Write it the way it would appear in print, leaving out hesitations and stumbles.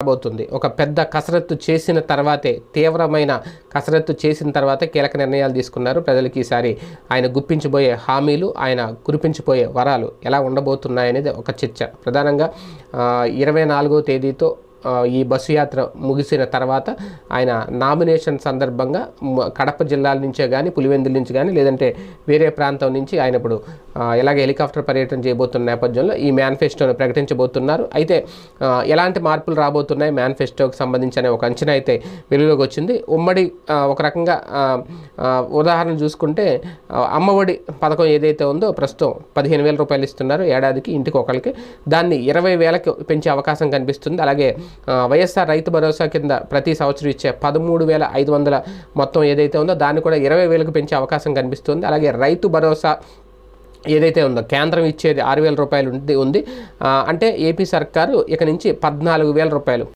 రాబోతుంది. ఒక పెద్ద కసరత్తు చేసిన తర్వాతే, తీవ్రమైన కసరత్తు చేసిన తర్వాతే కీలక నిర్ణయాలు తీసుకున్నారు. ప్రజలకు ఈసారి ఆయన గుప్పించబోయే హామీలు, ఆయన కురిపించబోయే వరాలు ఎలా ఉండబోతున్నాయనేది ఒక చర్చ. ప్రధానంగా 24వ తేదీతో ఈ బస్సు యాత్ర ముగిసిన తర్వాత ఆయన నామినేషన్ సందర్భంగా కడప జిల్లాల నుంచే కానీ, పులివెందుల నుంచి కానీ, లేదంటే వేరే ప్రాంతం నుంచి ఆయన ఇప్పుడు ఎలాగ హెలికాప్టర్ పర్యటన చేయబోతున్న నేపథ్యంలో ఈ మేనిఫెస్టోను ప్రకటించబోతున్నారు. అయితే ఎలాంటి మార్పులు రాబోతున్నాయి మేనిఫెస్టోకి సంబంధించి అనే ఒక అంచనా అయితే వెలుగులోకి వచ్చింది. ఉమ్మడి ఒక రకంగా ఉదాహరణ చూసుకుంటే అమ్మఒడి పథకం ఏదైతే ఉందో ప్రస్తుతం 15,000 రూపాయలు ఇస్తున్నారు ఏడాదికి, ఇంటికి ఒకరికి. దాన్ని 20,000కి పెంచే అవకాశం కనిపిస్తుంది. అలాగే వైఎస్ఆర్ రైతు భరోసా కింద ప్రతి సంవత్సరం ఇచ్చే 13,500 మొత్తం ఏదైతే ఉందో దాన్ని కూడా 20,000కు పెంచే అవకాశం కనిపిస్తుంది. అలాగే రైతు భరోసా ఏదైతే ఉందో కేంద్రం ఇచ్చేది 6,000 రూపాయలు ఉంది. అంటే ఏపీ సర్కారు ఇక నుంచి 14,000 రూపాయలు